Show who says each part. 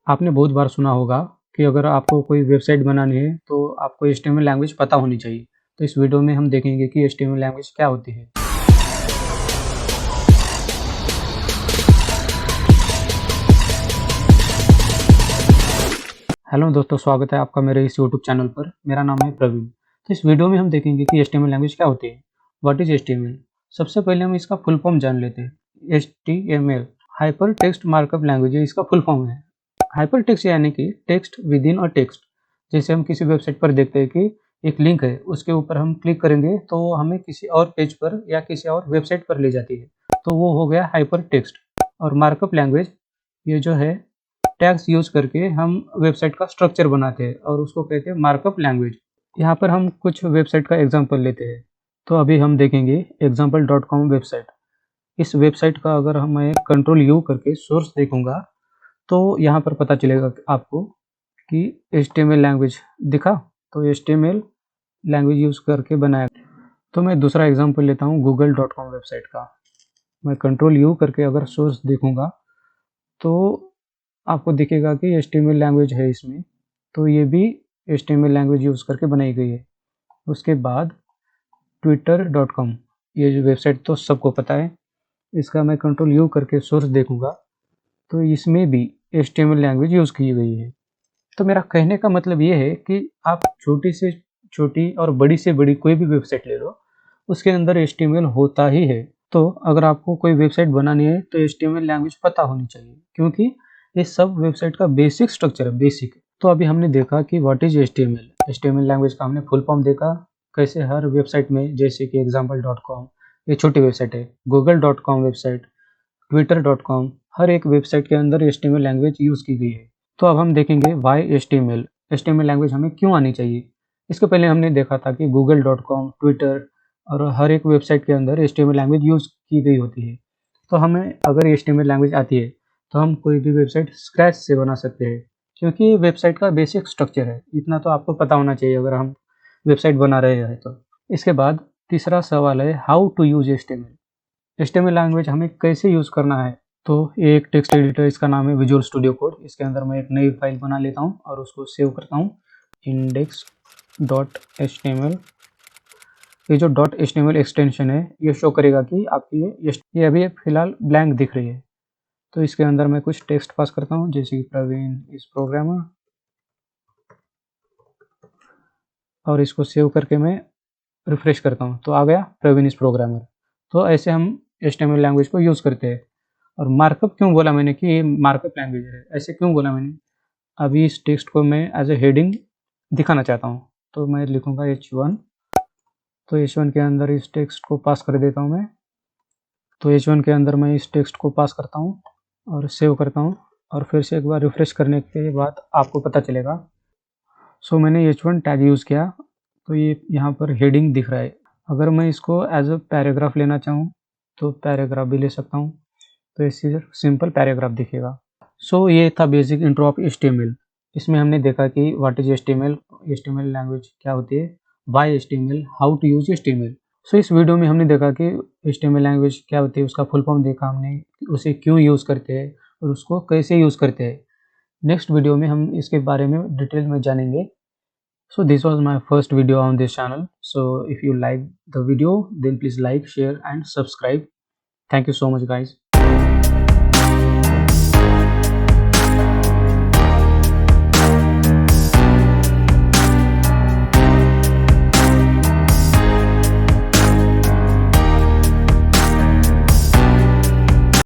Speaker 1: आपने बहुत बार सुना होगा कि अगर आपको कोई वेबसाइट बनानी है तो आपको HTML लैंग्वेज पता होनी चाहिए। तो इस वीडियो में हम देखेंगे कि HTML लैंग्वेज क्या होती है। हेलो दोस्तों, स्वागत है आपका मेरे इस यूट्यूब चैनल पर। मेरा नाम है प्रवीण। तो इस वीडियो में हम देखेंगे कि HTML लैंग्वेज क्या होती है। What is HTML? सबसे पहले हम इसका फुल फॉर्म जान लेते हैं। HTML hyper text markup language है, इसका फुल फॉर्म है। हाइपर टेक्स्ट यानी कि text with in a text. जैसे हम किसी वेबसाइट पर देखते हैं कि एक लिंक है, उसके ऊपर हम क्लिक करेंगे तो वो हमें किसी और पेज पर या किसी और वेबसाइट पर ले जाती है, तो वो हो गया हाइपर टेक्स्ट। और मार्कअप लैंग्वेज ये जो है, टैग्स यूज करके हम वेबसाइट का स्ट्रक्चर बनाते हैं और उसको कहते हैं मार्कअप लैंग्वेज। यहाँ पर हम कुछ वेबसाइट का एग्जांपल लेते हैं। तो अभी हम देखेंगे example.com वेबसाइट। इस वेबसाइट का अगर मैं कंट्रोल यू करके सोर्स देखूंगा तो यहाँ पर पता चलेगा आपको कि HTML लैंग्वेज दिखा, तो HTML लैंग्वेज यूज करके बनाया। तो मैं दूसरा एग्जांपल लेता हूँ google.com वेबसाइट का। मैं कंट्रोल यू करके अगर सोर्स देखूंगा तो आपको दिखेगा कि HTML लैंग्वेज है इसमें, तो ये भी HTML लैंग्वेज यूज़ करके बनाई गई है। उसके बाद twitter.com, ये जो वेबसाइट तो सबको पता है। इसका मैं कंट्रोल यू करके सोर्स देखूंगा तो इसमें भी HTML लैंग्वेज यूज़ की गई है। तो मेरा कहने का मतलब ये है कि आप छोटी से छोटी और बड़ी से बड़ी कोई भी वेबसाइट ले लो, उसके अंदर HTML होता ही है। तो अगर आपको कोई वेबसाइट बनानी है तो HTML लैंग्वेज पता होनी चाहिए, क्योंकि ये सब वेबसाइट का बेसिक स्ट्रक्चर है, बेसिक। तो अभी हमने देखा कि व्हाट इज HTML लैंग्वेज का हमने फुल फॉर्म देखा, कैसे हर वेबसाइट में, जैसे कि example.com ये छोटी वेबसाइट है, google.com वेबसाइट, twitter.com, हर एक वेबसाइट के अंदर HTML लैंग्वेज यूज़ की गई है। तो अब हम देखेंगे वाई HTML लैंग्वेज हमें क्यों आनी चाहिए। इसके पहले हमने देखा था कि google.com, ट्विटर और हर एक वेबसाइट के अंदर HTML लैंग्वेज यूज़ की गई होती है। तो हमें अगर HTML लैंग्वेज आती है तो हम कोई भी वेबसाइट स्क्रैच से बना सकते हैं, क्योंकि वेबसाइट का बेसिक स्ट्रक्चर है। इतना तो आपको पता होना चाहिए अगर हम वेबसाइट बना रहे हैं तो। इसके बाद तीसरा सवाल है how to use HTML language हमें कैसे यूज़ करना है। तो ये एक टेक्स्ट एडिटर, इसका नाम है विजुअल स्टूडियो कोड। इसके अंदर मैं एक नई फाइल बना लेता हूँ और उसको सेव करता हूँ, index.html। ये जो .html एक्सटेंशन है ये शो करेगा कि आपकी ये अभी फिलहाल ब्लैंक दिख रही है। तो इसके अंदर मैं कुछ टेक्स्ट पास करता हूँ, जैसे कि प्रवीण इज प्रोग्रामर, और इसको सेव करके मैं रिफ्रेश करता हूँ तो आ गया प्रवीण इज प्रोग्रामर। तो ऐसे हम HTML लैंग्वेज को यूज़ करते हैं। और मार्कअप क्यों बोला मैंने कि ये मार्कअप लैंग्वेज है, ऐसे क्यों बोला मैंने? अभी इस टेक्स्ट को मैं एज ए हेडिंग दिखाना चाहता हूँ, तो मैं लिखूँगा H1। तो H1 के अंदर इस टेक्स्ट को पास कर देता हूँ मैं। तो H1 के अंदर मैं इस टेक्स्ट को पास करता हूँ और सेव करता हूँ, और फिर से एक बार रिफ्रेश करने के बाद आपको पता चलेगा। सो मैंने H1 टैग यूज़ किया तो ये यहाँ पर हेडिंग दिख रहा है। अगर मैं इसको एज अ पैराग्राफ लेना चाहूँ तो पैराग्राफ भी ले सकता हूँ, तो इससे सिंपल पैराग्राफ दिखेगा। सो ये था बेसिक इंट्रो ऑफ HTML। इसमें हमने देखा कि व्हाट इज HTML लैंग्वेज क्या होती है, why HTML, how to use HTML। So इस वीडियो में हमने देखा कि HTML लैंग्वेज क्या होती है, उसका फुल फॉर्म देखा हमने, उसे क्यों यूज़ करते हैं और उसको कैसे यूज़ करते हैं। नेक्स्ट वीडियो में हम इसके बारे में डिटेल में जानेंगे। So this was my first video on this channel. So if you like the video, then please like, share and subscribe. Thank you so much guys.